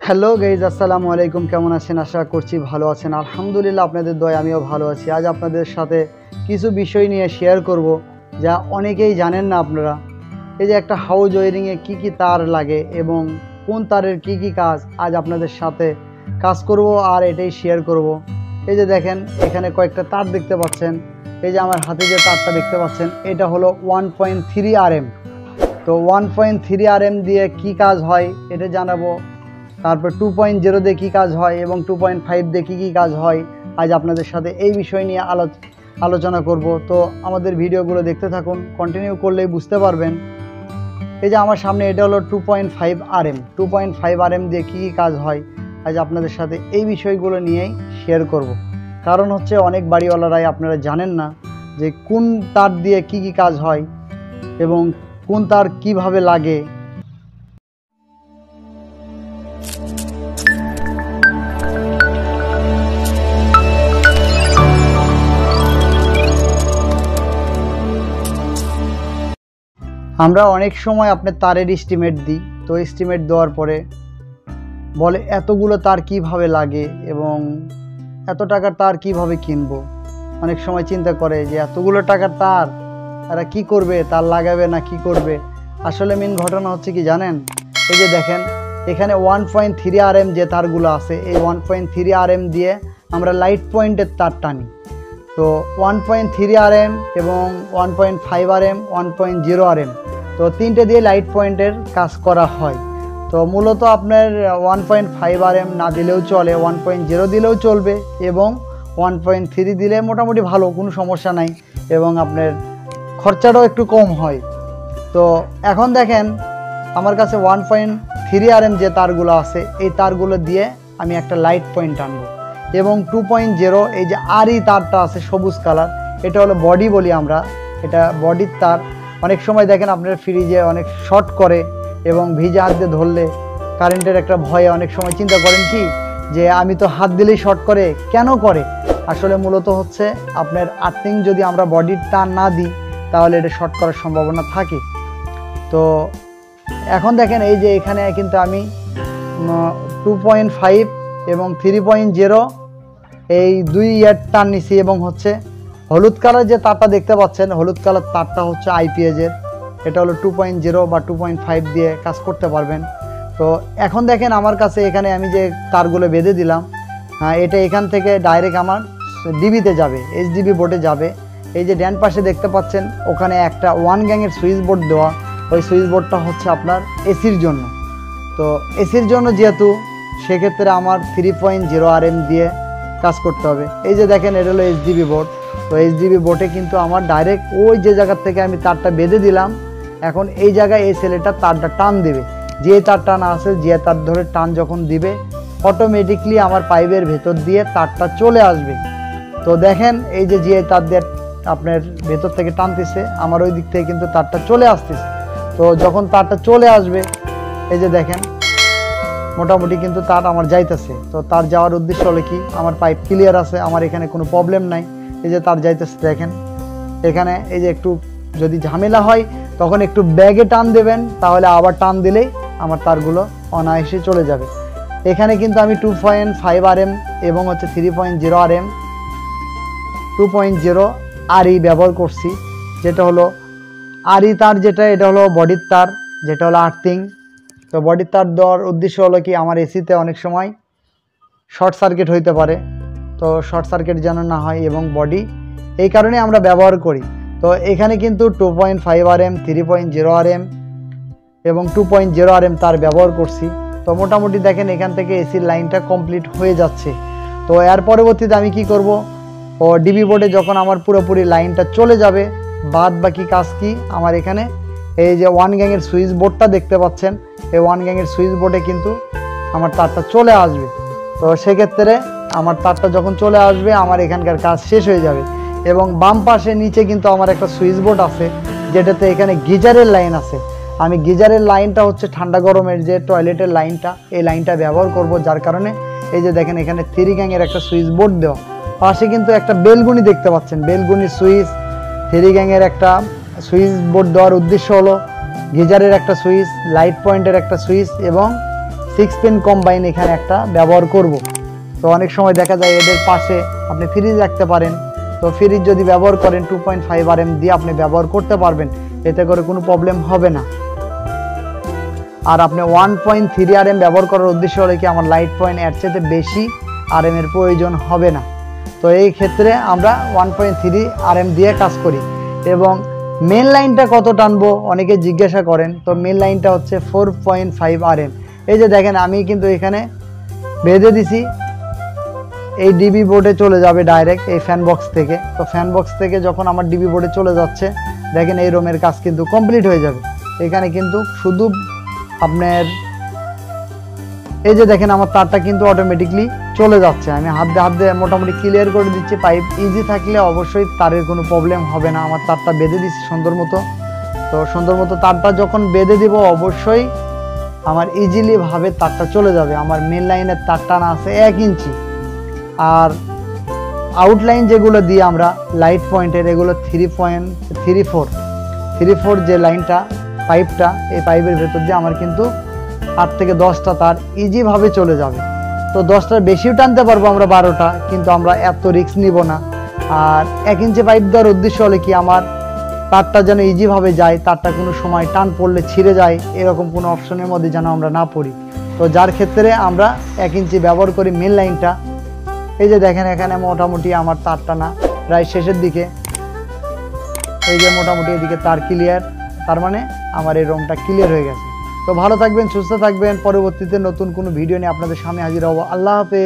Hello guys, আসসালামু আলাইকুম। কেমন আছেন? আশা করছি ভালো আছেন। আলহামদুলিল্লাহ, আপনাদের দয়ায় আমিও ভালো আছি। আজ আপনাদের সাথে কিছু বিষয় নিয়ে শেয়ার করব যা অনেকেই জানেন না আপনারা। এই যে একটা হাউস ওয়ারিংয়ে কী কী তার লাগে এবং কোন তারের কী কী কাজ, আজ আপনাদের সাথে কাজ করব আর এটাই শেয়ার করব। এই যে দেখেন, এখানে কয়েকটা তার দেখতে পাচ্ছেন। এই যে আমার হাতে যে তারটা দেখতে পাচ্ছেন, এটা হলো 1.3 RM। তো 1.3 RM দিয়ে কি কাজ হয় এটা জানাবো। তারপর 2.0 দিয়ে কী কাজ হয় এবং 2.5 দিয়ে কী কাজ হয়, আজ আপনাদের সাথে এই বিষয় নিয়ে আলোচনা করব। তো আমাদের ভিডিওগুলো দেখতে থাকুন, কন্টিনিউ করলেই বুঝতে পারবেন। এই যে আমার সামনে এটা হলো 2.5 RM। 2.5 RM দিয়ে কী কাজ হয়, আজ আপনাদের সাথে এই বিষয়গুলো নিয়েই শেয়ার করব। কারণ হচ্ছে অনেক বাড়িওয়ালারাই আপনারা জানেন না যে কোন তার দিয়ে কী কাজ হয় এবং কোন তার কিভাবে লাগে। আমরা অনেক সময় আপনার তারের এস্টিমেট দিই। তো এস্টিমেট দেওয়ার পরে বলে এতগুলো তার কিভাবে লাগে এবং এত টাকার তার কিভাবে কিনবো। অনেক সময় চিন্তা করে যে এতগুলো টাকার তার এরা কি করবে, তার লাগাবে না কি করবে। আসলে মেন ঘটনা হচ্ছে কি জানেন, এই যে দেখেন এখানে 1.3 RM যে তারগুলো আছে, এই 1.3 RM দিয়ে আমরা লাইট পয়েন্টের তার টানি। তো 1.3 RM এবং 1.5 RM, 1.0 RM, তো তিনটে দিয়ে লাইট পয়েন্টের কাজ করা হয়। তো মূলত আপনার 1.5 RM না দিলেও চলে, 1.0 দিলেও চলবে এবং 1.3 দিলে মোটামুটি ভালো, কোনো সমস্যা নাই এবং আপনার খরচাটাও একটু কম হয়। তো এখন দেখেন আমার কাছে 1.3 RM যে তারগুলো আছে, এই তারগুলো দিয়ে আমি একটা লাইট পয়েন্ট আনবো এবং 2.0 এই যে আরই তারটা আছে সবুজ কালার, এটা হলো বডি বলি আমরা, এটা বডির তার। অনেক সময় দেখেন আপনার ফ্রিজে অনেক শর্ট করে এবং ভিজে হাত দিয়ে ধরলে কারেন্টের একটা ভয়ে অনেক সময় চিন্তা করেন কি যে আমি তো হাত দিলেই শর্ট করে, কেন করে? আসলে মূলত হচ্ছে আপনার আর্থিং যদি আমরা বডির তার না দিই তাহলে এটা শর্ট করার সম্ভাবনা থাকে। তো এখন দেখেন এই যে এখানে কিন্তু আমি 2.5 এবং 3.0 এই দুই ইয়ার তার নিছি এবং হচ্ছে হলুদ কালার যে তারটা দেখতে পাচ্ছেন, হলুদ কালার তারটা হচ্ছে IPS-এর, এটা হলো 2.0 বা 2.5 দিয়ে কাজ করতে পারবেন। তো এখন দেখেন আমার কাছে এখানে আমি যে তারগুলো বেঁধে দিলাম, এটা এখান থেকে ডাইরেক্ট আমার ডিবিতে যাবে, HDB বোর্ডে যাবে। এই যে ডান পাশে দেখতে পাচ্ছেন ওখানে একটা 1 গ্যাংয়ের সুইচ বোর্ড দেওয়া, ওই সুইচ বোর্ডটা হচ্ছে আপনার এসির জন্য। তো এসির জন্য যেহেতু সেক্ষেত্রে আমার 3.0 RM দিয়ে কাজ করতে হবে। এই যে দেখেন এটা হলো HDB বোর্ড। তো HDB বোর্ডে কিন্তু আমার ডাইরেক্ট ওই যে জায়গার থেকে আমি তারটা বেঁধে দিলাম, এখন এই জায়গায় এই ছেলেটা তারটা টান দেবে, যে তার টান আছে যে তার ধরে টান যখন দিবে অটোমেটিকলি আমার পাইপের ভেতর দিয়ে তারটা চলে আসবে। তো দেখেন এই যে তার দিয়ে আপনার ভেতর থেকে টানতেছে, আমার ওই দিক থেকে কিন্তু তারটা চলে আসতেছে। তো যখন তারটা চলে আসবে এই যে দেখেন মোটামুটি কিন্তু তার আমার যাইতেছে। তো তার যাওয়ার উদ্দেশ্য হলো কি, আমার পাইপ ক্লিয়ার আছে, আমার এখানে কোনো প্রবলেম নাই। এই যে তার যাইতেছে দেখেন এখানে, এই যে একটু যদি ঝামেলা হয় তখন একটু ব্যাগে টান দেবেন, তাহলে আবার টান দিলেই আমার তারগুলো অনায়াসে চলে যাবে। এখানে কিন্তু আমি 2.5 RM এবং হচ্ছে 3.0 RM 2.0 RE ব্যবহার করছি, যেটা হলো RE তার, যেটা এটা হলো বডির তার, যেটা হলো আর্থিং। তো বডির তার দেওয়ার উদ্দেশ্য হলো কি, আমার এসিতে অনেক সময় শর্ট সার্কিট হইতে পারে, তো শর্ট সার্কিট যেন না হয় এবং বডি এই কারণে আমরা ব্যবহার করি। তো এখানে কিন্তু 2.5 RM, 3.0 RM এবং 2.0 RM তার ব্যবহার করছি। তো মোটামুটি দেখেন এখান থেকে এসির লাইনটা কমপ্লিট হয়ে যাচ্ছে। তো এর পরবর্তীতে আমি কি করব, ও ডিবি বোর্ডে যখন আমার পুরোপুরি লাইনটা চলে যাবে, বাদ বাকি কাজ কি, আমার এখানে এই যে 1 গ্যাংয়ের সুইচ বোর্ডটা দেখতে পাচ্ছেন, এই 1 গ্যাংয়ের সুইচ বোর্ডে কিন্তু আমার তারটা চলে আসবে। তো সেক্ষেত্রে আমার তারটা যখন চলে আসবে আমার এখানকার কাজ শেষ হয়ে যাবে। এবং বাম পাশে নিচে কিন্তু আমার একটা সুইচ বোর্ড আছে, যেটাতে এখানে গিজারের লাইন আছে। আমি গিজারের লাইনটা হচ্ছে ঠান্ডা গরমের যে টয়লেটের লাইনটা, এই লাইনটা ব্যবহার করব, যার কারণে এই যে দেখেন এখানে 3 গ্যাংয়ের একটা সুইচ বোর্ড দেওয়া। পাশে কিন্তু একটা বেলগুনি দেখতে পাচ্ছেন, বেলগুনি সুইচ, 3 গ্যাংয়ের একটা সুইচ বোর্ড দেওয়ার উদ্দেশ্য হলো গিজারের একটা সুইচ, লাইট পয়েন্টের একটা সুইচ এবং 6 পিন কম্বাইন এখানে একটা ব্যবহার করব। তো অনেক সময় দেখা যায় এদের পাশে আপনি ফ্রিজ রাখতে পারেন, তো ফ্রিজ যদি ব্যবহার করেন 2.5 RM দিয়ে আপনি ব্যবহার করতে পারবেন, এতে করে কোনো প্রবলেম হবে না। আর আপনি 1.3 RM ব্যবহার করার উদ্দেশ্য হলে কি আমার লাইট পয়েন্ট এর চেয়ে বেশি RM এর প্রয়োজন হবে না। তো এই ক্ষেত্রে আমরা 1.3 RM দিয়ে কাজ করি। এবং মেন লাইনটা কত টানবো অনেকে জিজ্ঞাসা করেন, তো মেন লাইনটা হচ্ছে 4.5 RM। এই যে দেখেন আমি কিন্তু এখানে বেঁধে দিছি, এই ডিবি বোর্ডে চলে যাবে ডাইরেক্ট এই ফ্যান বক্স থেকে। তো ফ্যান বক্স থেকে যখন আমার ডিবি বোর্ডে চলে যাচ্ছে, দেখেন এই রোমের কাজ কিন্তু কমপ্লিট হয়ে যাবে। এখানে কিন্তু শুধু আপনার এই যে দেখেন আমার তারটা কিন্তু অটোমেটিকলি চলে যাচ্ছে। আমি হাত দিয়ে মোটামুটি ক্লিয়ার করে দিচ্ছি। পাইপ ইজি থাকলে অবশ্যই তারের কোনো প্রবলেম হবে না। আমার তারটা বেঁধে দিচ্ছি সুন্দর মতো। তো সুন্দর মতো তারটা যখন বেঁধে দিব অবশ্যই আমার ইজিলি ভাবে তারটা চলে যাবে। আমার মেন লাইনের তার টানা আছে 1 ইঞ্চি, আর আউটলাইন যেগুলো দিয়ে আমরা লাইট পয়েন্টের এগুলো 3.34 যে লাইনটা পাইপটা, এই পাইপের ভেতর দিয়ে আমার কিন্তু 8 থেকে 10টা তার ইজিভাবে চলে যাবে। তো 10টার বেশিও টানতে পারবো আমরা 12টা, কিন্তু আমরা এত রিস্ক নিব না। আর 1 ইঞ্চি পাইপ দেওয়ার উদ্দেশ্য হলে কি আমার তারটা যেন ইজিভাবে যায়, তারটা কোনো সময় টান পড়লে ছিঁড়ে যায়, এরকম কোনো অপশনের মধ্যে যেন আমরা না পড়ি। তো যার ক্ষেত্রে আমরা 1 ইঞ্চি ব্যবহার করি মেন লাইনটা। এই যে দেখেন এখানে মোটামুটি আমার তার টানা প্রায় শেষের দিকে। এই যে মোটামুটি এদিকে তার ক্লিয়ার, তার মানে আমার এই রুমটা ক্লিয়ার হয়ে গেছে। তো ভালো থাকবেন, সুস্থ থাকবেন। পরবর্তীতে নতুন কোনো ভিডিও নিয়ে আপনাদের সামনে হাজির হব। আল্লাহ হাফেজ।